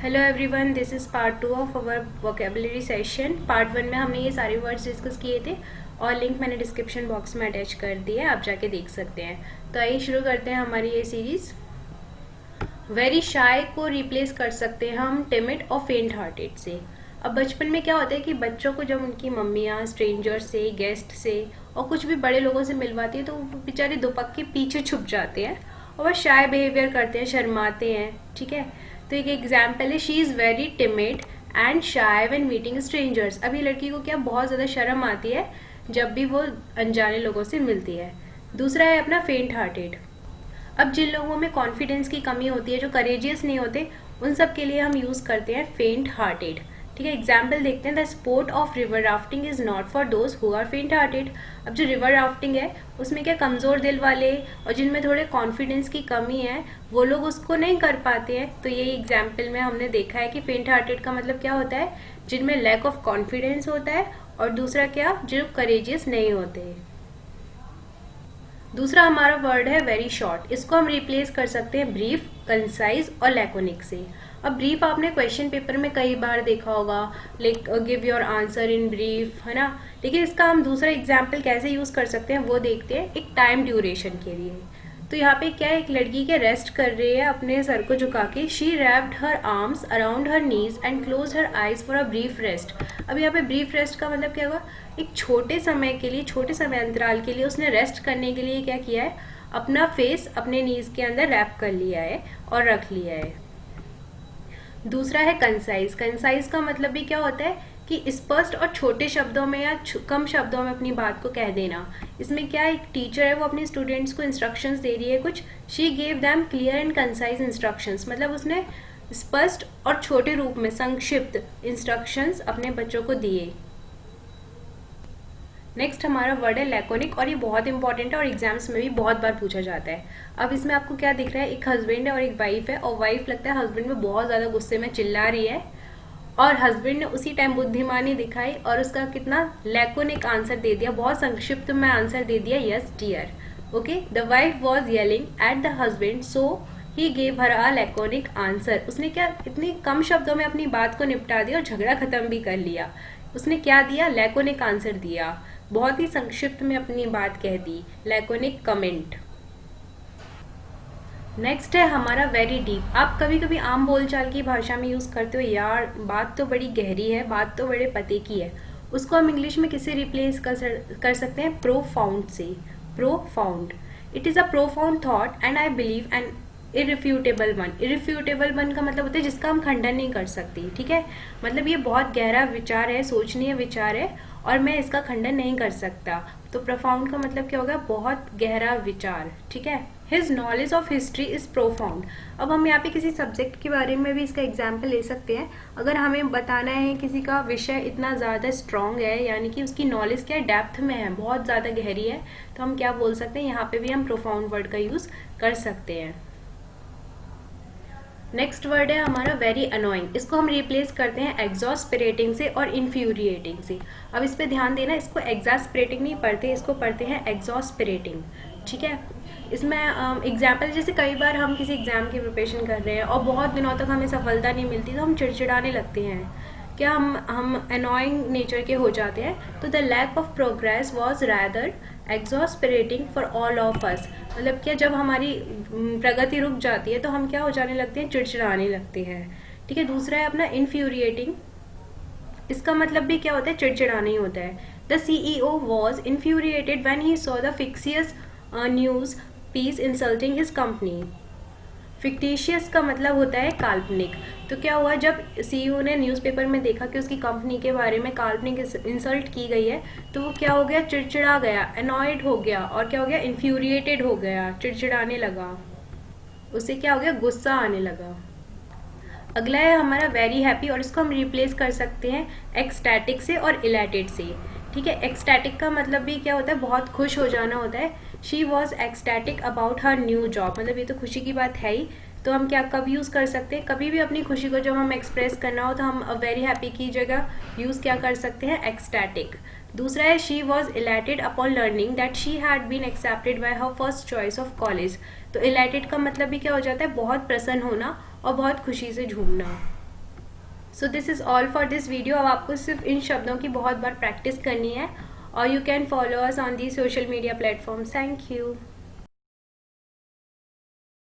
Hello everyone, this is part 2 of our vocabulary session. Part 1 में हमने ये सारे वर्ड्स डिस्कस किए थे और लिंक मैंने डिस्क्रिप्शन बॉक्स में अटैच कर दिया है, आप जाके देख सकते हैं। तो आइए शुरू करते हैं हमारी ये सीरीज़। वेरी शाय को रिप्लेस कर सकते हैं हम टिमिड और फेंट हार्टेड से। अब बचपन में क्या होता है कि बच्चों को जब उनकी मम्मियाँ स्ट्रेंजर से, गेस्ट से और कुछ भी बड़े लोगों से मिलवाती है तो वो बेचारे दुपक के पीछे छुप जाते हैं और वह शाय बिहेवियर करते हैं, शर्माते हैं। ठीक है, तो एक एग्जाम्पल है, she is very timid and shy when meeting strangers. अभी लड़की को क्या बहुत ज़्यादा शर्म आती है जब भी वो अनजाने लोगों से मिलती है। दूसरा है अपना फेंट हार्टेड। अब जिन लोगों में कॉन्फिडेंस की कमी होती है, जो करेजियस नहीं होते, उन सब के लिए हम यूज़ करते हैं फेंट हार्टेड। ठीक है, एग्जाम्पल देखते हैं। The sport of river rafting is not for those who are faint hearted. अब जो रिवर राफ्टिंग है उसमें क्या कमज़ोर दिल वाले और जिनमें थोड़े कॉन्फिडेंस की कमी है वो लोग उसको नहीं कर पाते हैं। तो यही एग्जाम्पल में हमने देखा है कि फेंट हार्टेड का मतलब क्या होता है, जिनमें लैक ऑफ कॉन्फिडेंस होता है, और दूसरा क्या, जो करेजियस नहीं होते। दूसरा हमारा वर्ड है वेरी शॉर्ट। इसको हम रिप्लेस कर सकते हैं ब्रीफ, कंसाइज और लैकोनिक से। अब ब्रीफ आपने क्वेश्चन पेपर में कई बार देखा होगा, like give your answer in brief, है ना। लेकिन इसका हम दूसरा एग्जाम्पल कैसे यूज़ कर सकते हैं वो देखते हैं, एक टाइम ड्यूरेशन के लिए। तो यहाँ पे क्या है, एक लड़की के रेस्ट कर रही है अपने सर को झुका के। She wrapped her arms around her knees and close her eyes for a brief rest. अब यहाँ पे ब्रीफ रेस्ट का मतलब क्या होगा, एक छोटे समय के लिए, छोटे समय अंतराल के लिए उसने रेस्ट करने के लिए क्या किया है, अपना फेस अपने नीज के अंदर रैप कर लिया है और रख लिया है। दूसरा है कंसाइज। कंसाइज का मतलब भी क्या होता है कि स्पष्ट और छोटे शब्दों में या कम शब्दों में अपनी बात को कह देना। इसमें क्या, एक टीचर है वो अपने स्टूडेंट्स को इंस्ट्रक्शंस दे रही है कुछ। She gave them clear and concise instructions, मतलब उसने स्पष्ट और छोटे रूप में संक्षिप्त इंस्ट्रक्शंस अपने बच्चों को दिए। नेक्स्ट हमारा वर्ड है लैकोनिक, और ये बहुत इंपॉर्टेंट है और एग्जाम्स में भी बहुत बार पूछा जाता है। अब इसमें आपको क्या दिख रहा है, एक हस्बैंड है और एक वाइफ है, और वाइफ लगता है हस्बैंड में बहुत ज़्यादा गुस्से में चिल्ला रही है, और हस्बैंड ने उसी टाइम बुद्धिमानी दिखाई और उसका कितना लैकोनिक आंसर दे दिया, बहुत संक्षिप्त में आंसर दे दिया, yes dear. Okay, the wife was yelling at the husband so he gave her a laconic answer. उसने क्या इतनी कम शब्दों में अपनी बात को निपटा दिया और झगड़ा खत्म भी कर लिया। उसने क्या दिया, लैकोनिक आंसर दिया, बहुत ही संक्षिप्त में अपनी बात कह दी, लैकोनिक कमेंट। नेक्स्ट है हमारा वेरी डीप। आप कभी कभी आम बोलचाल की भाषा में यूज़ करते हो, यार बात तो बड़ी गहरी है, बात तो बड़े पते की है। उसको हम इंग्लिश में किससे रिप्लेस कर सकते हैं, प्रोफाउंड से। Profound, it is a profound thought and I believe an irrefutable one. Irrefutable one का मतलब होता है जिसका हम खंडन नहीं कर सकते। ठीक है, मतलब ये बहुत गहरा विचार है, सोचनीय विचार है और मैं इसका खंडन नहीं कर सकता। तो प्रोफाउंड का मतलब क्या होगा, बहुत गहरा विचार। ठीक है, his knowledge of history is profound. अब हम यहाँ पे किसी सब्जेक्ट के बारे में भी इसका एग्जाम्पल ले सकते हैं। अगर हमें बताना है किसी का विषय इतना ज़्यादा स्ट्रॉन्ग है, यानी कि उसकी नॉलेज क्या डेप्थ में है, बहुत ज़्यादा गहरी है, तो हम क्या बोल सकते हैं, यहाँ पे भी हम प्रोफाउंड वर्ड का यूज़ कर सकते हैं। नेक्स्ट वर्ड है हमारा वेरी अनोइंग। इसको हम रिप्लेस करते हैं एग्जॉस्पिरेटिंग से और इन्फ्यूरिएटिंग से। अब इस पे ध्यान देना, इसको एग्जॉस्पिरेटिंग नहीं पढ़ते, इसको पढ़ते हैं एग्जॉस्पिरेटिंग। ठीक है, इसमें एग्जाम्पल जैसे कई बार हम किसी एग्जाम की प्रिपरेशन कर रहे हैं और बहुत दिनों तक हमें सफलता नहीं मिलती तो हम चिड़चिड़ाने लगते हैं, क्या हम अनोइंग नेचर के हो जाते हैं। तो the lack of progress was rather exasperating for all of us. मतलब क्या, जब हमारी प्रगति रुक जाती है तो हम क्या हो जाने लगते हैं, चिड़चिड़ाने लगते हैं। ठीक है, दूसरा है अपना इन्फ्यूरिएटिंग। इसका मतलब भी क्या होता है, चिड़चिड़ाना ही होता है। The CEO was infuriated when he saw the fictitious news piece insulting his company. Fictitious का मतलब होता है काल्पनिक। तो क्या हुआ, जब CEO ने न्यूज़पेपर में देखा कि उसकी कंपनी के बारे में काल्पनिक इंसल्ट की गई है तो वो क्या हो गया, चिड़चिड़ा गया, अनॉयड हो गया, और क्या हो गया, इन्फ्यूरिएटेड हो गया, चिड़चिड़ाने लगा, उससे क्या हो गया, गुस्सा आने लगा। अगला है हमारा वेरी हैप्पी, और इसको हम रिप्लेस कर सकते हैं एक्सटैटिक से और इलैटेड से। ठीक है, एक्सटैटिक का मतलब भी क्या होता है, बहुत खुश हो जाना होता है। She was ecstatic about her new job, मतलब ये तो खुशी की बात है ही। तो हम क्या कब यूज़ कर सकते हैं, कभी भी अपनी खुशी को जब हम एक्सप्रेस करना हो तो हम वेरी हैप्पी की जगह यूज़ क्या कर सकते हैं, एक्सटैटिक। दूसरा है she was elated upon learning that she had been accepted by her first choice of college. तो इलैटेड का मतलब भी क्या हो जाता है, बहुत प्रसन्न होना और बहुत खुशी से झूमना। So this is all for this video. अब आपको सिर्फ इन शब्दों की बहुत बार प्रैक्टिस करनी है और you can follow us on the social media platform. Thank you.